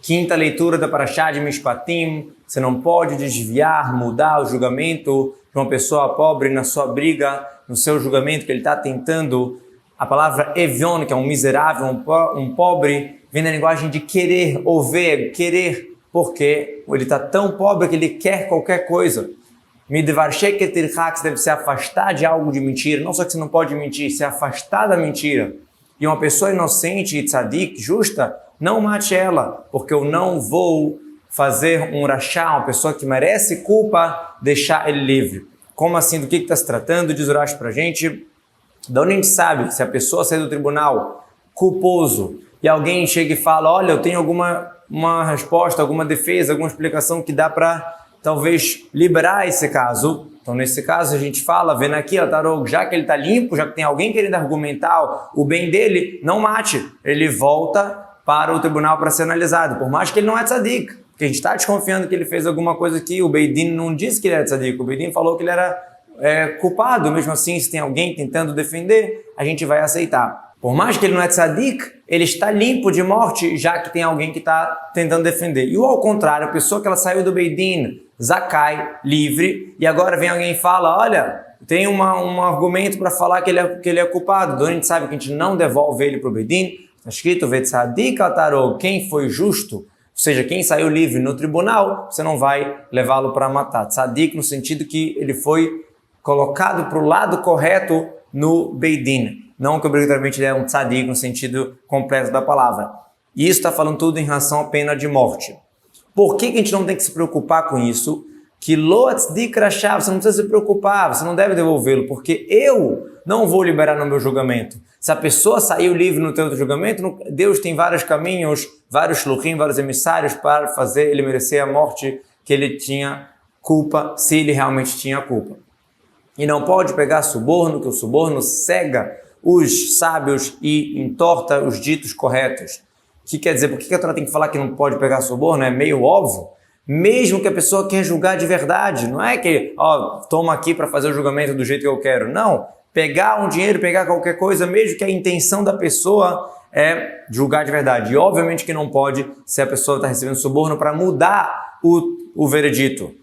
quinta leitura da Parashá de Mishpatim, você não pode desviar, mudar o julgamento de uma pessoa pobre na sua briga, no seu julgamento que ele está tentando. A palavra evion, que é um miserável, um pobre, vem na linguagem de querer, ou ver, querer, porque ele está tão pobre que ele quer qualquer coisa. Midvarshe ketirchak, você deve se afastar de algo de mentira. Não só que você não pode mentir, se afastar da mentira. E uma pessoa inocente e tzadik, justa, não mate ela, porque eu não vou fazer um rachá, uma pessoa que merece culpa, deixar ele livre. Como assim? Do que está se tratando? Diz Urash para a gente. Da onde a gente sabe que se a pessoa sair do tribunal culposo e alguém chega e fala, olha, eu tenho uma resposta, alguma defesa, alguma explicação que dá para talvez liberar esse caso. Então, nesse caso, a gente fala, vendo aqui, já que ele está limpo, já que tem alguém querendo argumentar o bem dele, não mate. Ele volta para o tribunal para ser analisado, por mais que ele não é tzadik. Porque a gente está desconfiando que ele fez alguma coisa aqui, o Beis Din não disse que ele era tzadik, o Beis Din falou que ele era culpado. Mesmo assim, se tem alguém tentando defender, a gente vai aceitar. Por mais que ele não é tzadik, ele está limpo de morte, já que tem alguém que está tentando defender. E ao contrário, a pessoa que ela saiu do Beis Din, zakai, livre, e agora vem alguém e fala, olha, tem um argumento para falar que ele é culpado. Então a gente sabe que a gente não devolve ele para o Beis Din. Está escrito, vetzadik atarou, quem foi justo, ou seja, quem saiu livre no tribunal, você não vai levá-lo para matar. Tzadik no sentido que ele foi colocado para o lado correto no Beis Din. Não que obrigatoriamente ele é um tzadik no sentido completo da palavra. E isso está falando tudo em relação à pena de morte. Por que a gente não tem que se preocupar com isso? Que lo tzdik rashav, você não precisa se preocupar, você não deve devolvê-lo, porque eu não vou liberar no meu julgamento. Se a pessoa saiu livre no teu julgamento, Deus tem vários caminhos, vários shluchim, vários emissários para fazer ele merecer a morte que ele tinha culpa, se ele realmente tinha culpa. E não pode pegar suborno, que o suborno cega os sábios e entorta os ditos corretos. O que quer dizer? Por que a Torá tem que falar que não pode pegar suborno? É meio óbvio. Mesmo que a pessoa quer julgar de verdade. Não é que, toma aqui para fazer o julgamento do jeito que eu quero. Não. Pegar um dinheiro, pegar qualquer coisa, mesmo que a intenção da pessoa é julgar de verdade. E obviamente que não pode se a pessoa está recebendo suborno para mudar o veredito.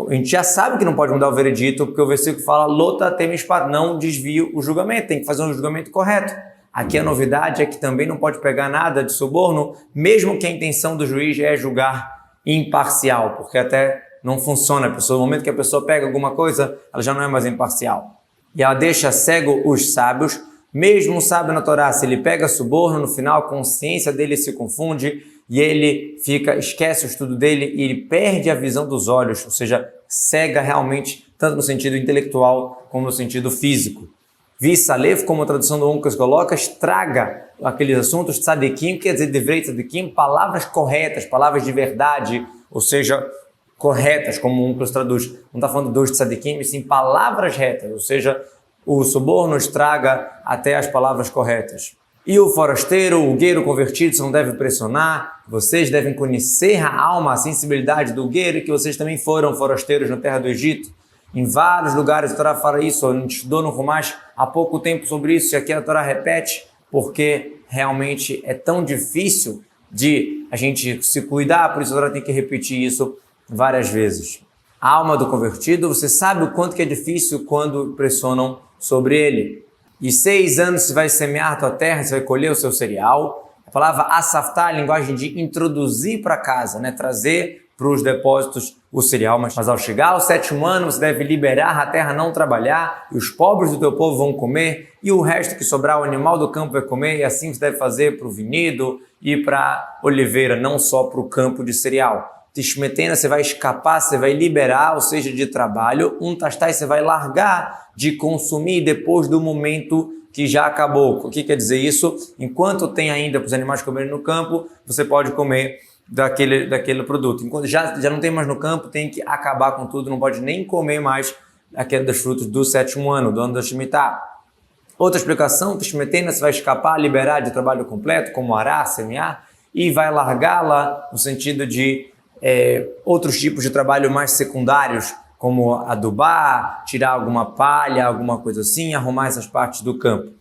A gente já sabe que não pode mudar o veredito, porque o versículo fala, lota temishpat, não desvie o julgamento, tem que fazer um julgamento correto. Aqui a novidade é que também não pode pegar nada de suborno, mesmo que a intenção do juiz é julgar imparcial, porque até não funciona. No momento que a pessoa pega alguma coisa, ela já não é mais imparcial. E ela deixa cego os sábios, mesmo um sábio na Torá, se ele pega suborno, no final a consciência dele se confunde e ele esquece o estudo dele e ele perde a visão dos olhos, ou seja, cega realmente, tanto no sentido intelectual como no sentido físico. Visalev, como a tradução do Uncas coloca, estraga aqueles assuntos, tzadikim, quer dizer, devrei tzadikim, palavras corretas, palavras de verdade, ou seja, corretas, como o Uncas traduz. Não está falando dos tzadikim, mas sim palavras retas, ou seja, o suborno estraga até as palavras corretas. E o forasteiro, o gueiro convertido, você não deve pressionar, vocês devem conhecer a alma, a sensibilidade do gueiro, que vocês também foram forasteiros na terra do Egito. Em vários lugares a Torá fala isso, a gente estudou no Rumash há pouco tempo sobre isso, e aqui a Torá repete, porque realmente é tão difícil de a gente se cuidar, por isso a Torá tem que repetir isso várias vezes. A alma do convertido, você sabe o quanto que é difícil quando pressionam sobre ele. E 6 anos você vai semear a tua terra, você vai colher o seu cereal. A palavra asaftá, a linguagem de introduzir para casa, né? Trazer para os depósitos o cereal. Mas ao chegar ao 7º ano, você deve liberar a terra, não trabalhar, e os pobres do teu povo vão comer, e o resto que sobrar, o animal do campo vai comer, e assim você deve fazer para o vinhedo e para a oliveira, não só para o campo de cereal. Tishmetena, você vai escapar, você vai liberar, ou seja, de trabalho. Um tastai, você vai largar de consumir depois do momento que já acabou. O que quer dizer isso? Enquanto tem ainda para os animais comerem no campo, você pode comer daquele produto. Enquanto já não tem mais no campo, tem que acabar com tudo, não pode nem comer mais aquele dos frutos do 7º ano, do ano da Shemitah. Outra explicação, Tishmetena, você vai escapar, liberar de trabalho completo, como arar, semear, e vai largá-la no sentido de outros tipos de trabalho mais secundários, como adubar, tirar alguma palha, alguma coisa assim, arrumar essas partes do campo.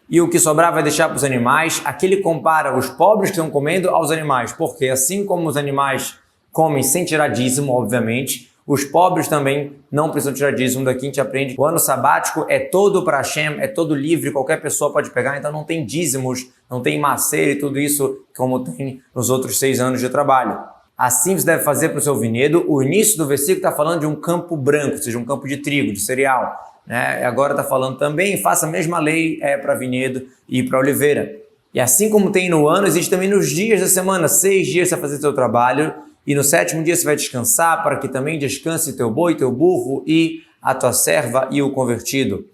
e o que sobrar vai deixar para os animais. Aqui ele compara os pobres que estão comendo aos animais, porque assim como os animais comem sem tirar dízimo, obviamente, os pobres também não precisam tirar dízimo. Daqui a gente aprende que o ano sabático é todo para Hashem, é todo livre, qualquer pessoa pode pegar, então não tem dízimos, não tem macer e tudo isso como tem nos outros 6 anos de trabalho. Assim você deve fazer para o seu vinhedo. O início do versículo está falando de um campo branco, ou seja, um campo de trigo, de cereal. Agora está falando também, faça a mesma lei para vinhedo e para oliveira. E assim como tem no ano, existe também nos dias da semana, 6 dias você vai fazer seu trabalho, e no 7º dia você vai descansar, para que também descanse teu boi, teu burro e a tua serva e o convertido.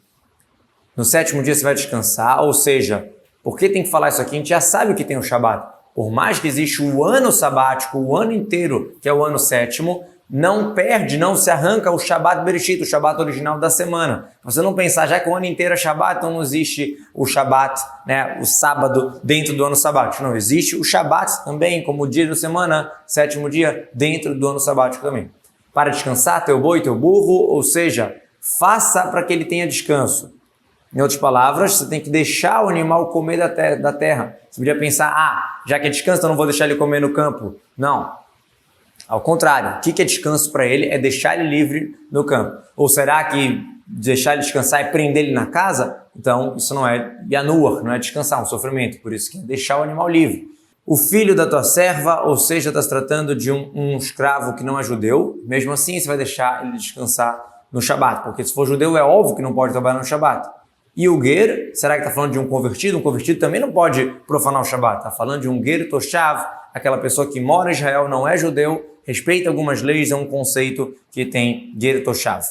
No 7º dia você vai descansar, ou seja, por que tem que falar isso aqui? A gente já sabe o que tem o Shabat. Por mais que existe o ano sabático, o ano inteiro, que é o ano 7º, não perde, não se arranca o Shabat Bereshit, o Shabat original da semana. Você não pensar, já que o ano inteiro é Shabat, então não existe o Shabat, o sábado, dentro do ano sabático. Não, existe o Shabat também, como o dia da semana, 7º dia, dentro do ano sabático também. Para descansar teu boi, teu burro, ou seja, faça para que ele tenha descanso. Em outras palavras, você tem que deixar o animal comer da terra. Você podia pensar, já que é descanso, então não vou deixar ele comer no campo. Não. Ao contrário, o que é descanso para ele é deixar ele livre no campo. Ou será que deixar ele descansar é prender ele na casa? Então, isso não é yanuach, não é descansar, um sofrimento. Por isso que é deixar o animal livre. O filho da tua serva, ou seja, está se tratando de um escravo que não é judeu, mesmo assim você vai deixar ele descansar no Shabat, porque se for judeu é óbvio que não pode trabalhar no Shabat. E o ger, será que está falando de um convertido? Um convertido também não pode profanar o Shabat. Está falando de um ger toshav, aquela pessoa que mora em Israel, não é judeu, respeita algumas leis, é um conceito que tem ger toshav.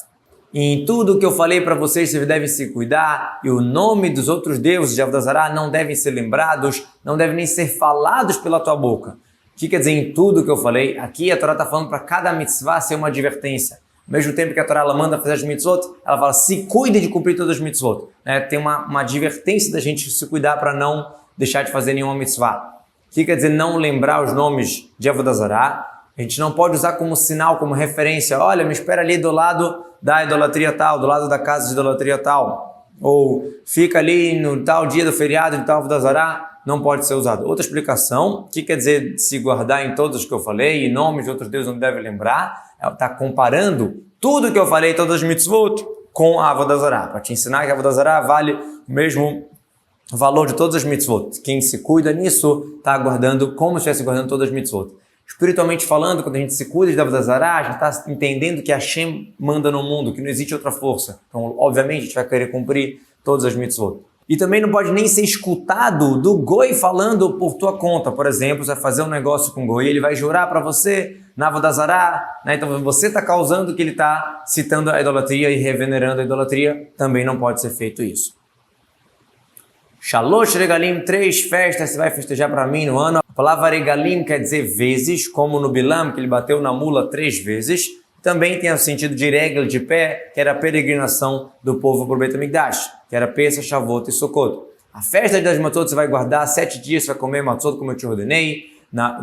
E em tudo que eu falei para vocês devem se cuidar, e o nome dos outros deuses de Avodah Zará não devem ser lembrados, não devem nem ser falados pela tua boca. O que quer dizer em tudo que eu falei? Aqui a Torá está falando para cada mitzvah ser uma advertência. Ao mesmo tempo que a Torá ela manda fazer as mitzvot, ela fala, se cuide de cumprir todas as mitzvot. Tem uma advertência da gente se cuidar para não deixar de fazer nenhuma mitzvah. O que quer dizer não lembrar os nomes de Avodah Zará? A gente não pode usar como sinal, como referência. Olha, me espera ali do lado da idolatria tal, do lado da casa de idolatria tal. Ou fica ali no tal dia do feriado de tal Avodah Zará. Não pode ser usado. Outra explicação, o que quer dizer se guardar em todos os que eu falei, e nomes de outros deuses não deve lembrar? Ela está comparando tudo que eu falei, todas as mitzvot, com a Avodah Zará, para te ensinar que a Avodah Zará vale o mesmo valor de todas as mitzvot. Quem se cuida nisso está guardando como se estivesse guardando todas as mitzvot. Espiritualmente falando, quando a gente se cuida de Avodah Zará, a gente está entendendo que Hashem manda no mundo, que não existe outra força. Então, obviamente, a gente vai querer cumprir todas as mitzvot. E também não pode nem ser escutado do goi falando por tua conta. Por exemplo, você vai fazer um negócio com o goi, ele vai jurar para você na Avodah Zará, então você está causando que ele está citando a idolatria e revenerando a idolatria. Também não pode ser feito isso. Shalosh Regalim, 3 festas você vai festejar para mim no ano. A palavra Regalim quer dizer vezes, como no Bilam, que ele bateu na mula 3 vezes. Também tem o sentido de regra de pé, que era a peregrinação do povo para o Beit HaMikdash, que era Pesach, Shavuot e Sukkot. A festa das matzot você vai guardar 7 dias, você vai comer matzot como eu te ordenei,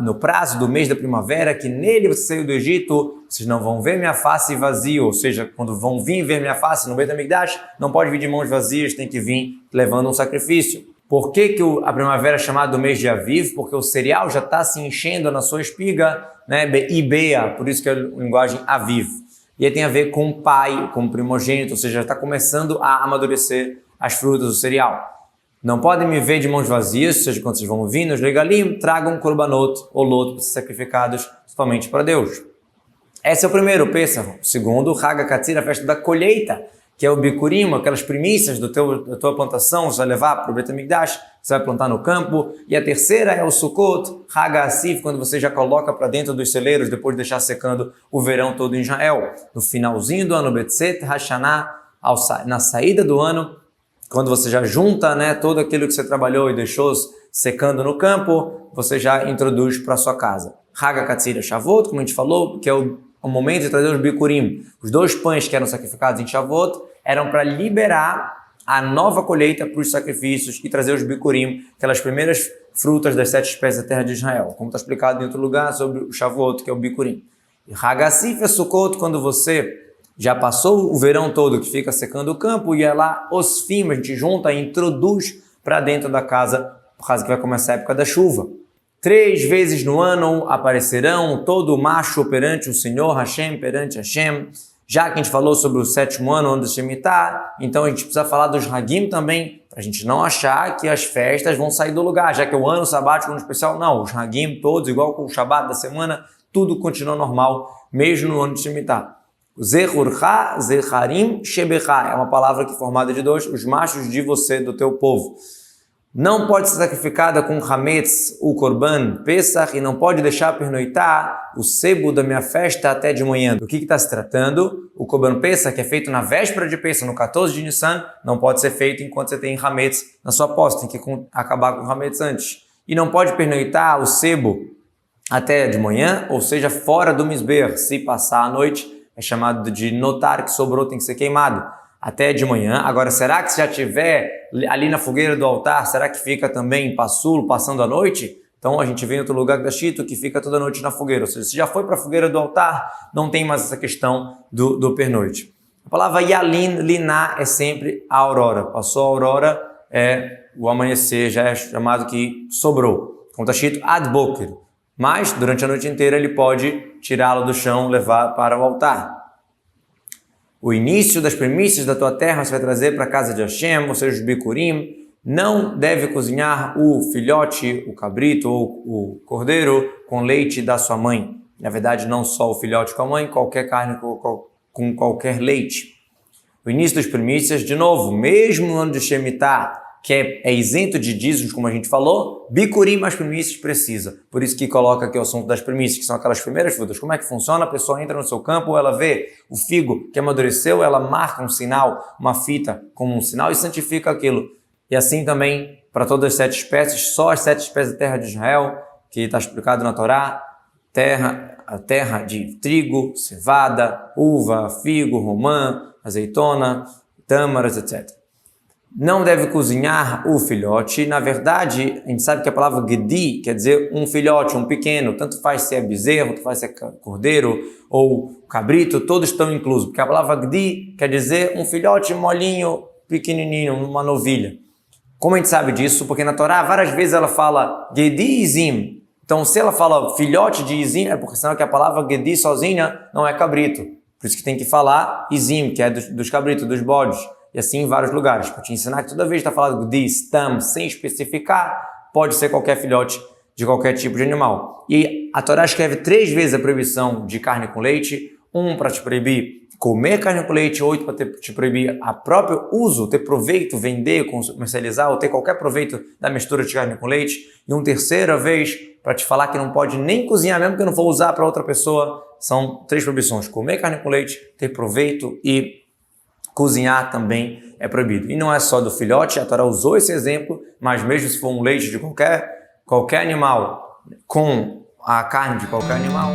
no prazo do mês da primavera, que nele você saiu do Egito, vocês não vão ver minha face vazia, ou seja, quando vão vir ver minha face no Beit HaMikdash, não pode vir de mãos vazias, tem que vir levando um sacrifício. Por que a primavera é chamada do mês de Aviv? Porque o cereal já está se enchendo na sua espiga, Ibea, por isso que é a linguagem Aviv. E aí tem a ver com o pai, com o primogênito, ou seja, já está começando a amadurecer as frutas do cereal. Não podem me ver de mãos vazias, ou seja, quando vocês vão vir nos regalim, tragam korbanot, olot, para ser sacrificados somente para Deus. Esse é o primeiro, Pêssaro. O segundo, Hag HaKatzir, a festa da colheita, que é o Bikurim, aquelas primícias da tua plantação, você vai levar para o Beit HaMikdash, você vai plantar no campo. E a terceira é o Sukkot, Hag HaAsif, quando você já coloca para dentro dos celeiros, depois de deixar secando o verão todo em Israel. No finalzinho do ano, Betzet Hashanah, na saída do ano, quando você já junta todo aquilo que você trabalhou e deixou secando no campo, você já introduz para a sua casa. Hag HaKatzir Shavuot, como a gente falou, que é o momento de trazer os Bikurim. Os 2 pães que eram sacrificados em Shavuot eram para liberar a nova colheita para os sacrifícios e trazer os Bikurim, aquelas primeiras frutas das 7 espécies da terra de Israel, como está explicado em outro lugar sobre o Shavuot, que é o Bikurim. E Hag HaAsif é Sukkot, quando você já passou o verão todo que fica secando o campo, e é lá Osfim, a gente junta e introduz para dentro da casa, por causa que vai começar a época da chuva. 3 vezes no ano aparecerão todo macho perante o Senhor, Hashem perante Hashem. Já que a gente falou sobre o 7º ano, ano do Shemitah, então a gente precisa falar dos Hagim também, para a gente não achar que as festas vão sair do lugar, já que é o ano sabático, ano especial, não. Os Hagim todos, igual com o Shabbat da semana, tudo continua normal, mesmo no ano de Shemitah. Zechurcha, Zecharim, Shebecha, é uma palavra que é formada de 2, os machos de você, do teu povo. Não pode ser sacrificada com Hametz, o Korban, Pesach, e não pode deixar pernoitar o sebo da minha festa até de manhã. Do que está se tratando? O Korban Pesach, que é feito na véspera de Pesach, no 14 de Nissan, não pode ser feito enquanto você tem Hametz na sua posse, tem que acabar com o Hametz antes. E não pode pernoitar o sebo até de manhã, ou seja, fora do Misber. Se passar a noite, é chamado de notar que sobrou, tem que ser queimado. Até de manhã. Agora, será que se já tiver ali na fogueira do altar, será que fica também em passulo, passando a noite? Então a gente vem em outro lugar que dá chito, que fica toda noite na fogueira. Ou seja, se já foi para a fogueira do altar, não tem mais essa questão do pernoite. A palavra Yalin, liná, é sempre a aurora. Passou a aurora, o amanhecer, já é chamado que sobrou. Como está escrito, ad boker. Mas, durante a noite inteira, ele pode tirá-lo do chão, levar para o altar. O início das primícias da tua terra você vai trazer para a casa de Hashem, ou seja, os bikurim. Não deve cozinhar o filhote, o cabrito ou o cordeiro com leite da sua mãe. Na verdade, não só o filhote com a mãe, qualquer carne com qualquer leite. O início das primícias, de novo, mesmo no ano de Shemitah, que é isento de dízimos, como a gente falou, bikurim, as primícias precisa. Por isso que coloca aqui o assunto das primícias, que são aquelas primeiras frutas. Como é que funciona? A pessoa entra no seu campo, ela vê o figo que amadureceu, ela marca um sinal, uma fita como um sinal e santifica aquilo. E assim também para todas as 7 espécies, só as 7 espécies da terra de Israel, que está explicado na Torá, a terra de trigo, cevada, uva, figo, romã, azeitona, tâmaras, etc. Não deve cozinhar o filhote. Na verdade, a gente sabe que a palavra gedi quer dizer um filhote, um pequeno. Tanto faz se é bezerro, tanto faz se é cordeiro ou cabrito, todos estão inclusos. Porque a palavra gedi quer dizer um filhote molinho, pequenininho, uma novilha. Como a gente sabe disso? Porque na Torá várias vezes ela fala gedi izim. Então se ela fala filhote de izim, é porque senão que a palavra gedi sozinha não é cabrito. Por isso que tem que falar izim, que é dos cabritos, dos bodes. E assim em vários lugares, para te ensinar que toda vez que está falando de stam, sem especificar, pode ser qualquer filhote de qualquer tipo de animal. E a Torá escreve 3 vezes a proibição de carne com leite, 1 para te proibir comer carne com leite, 8 para te proibir a próprio uso, ter proveito, vender, comercializar ou ter qualquer proveito da mistura de carne com leite, e 1/3 vez para te falar que não pode nem cozinhar, mesmo que não for usar para outra pessoa. São 3 proibições: comer carne com leite, ter proveito e cozinhar também é proibido. E não é só do filhote, a Torá usou esse exemplo, mas mesmo se for um leite de qualquer animal com a carne de qualquer animal,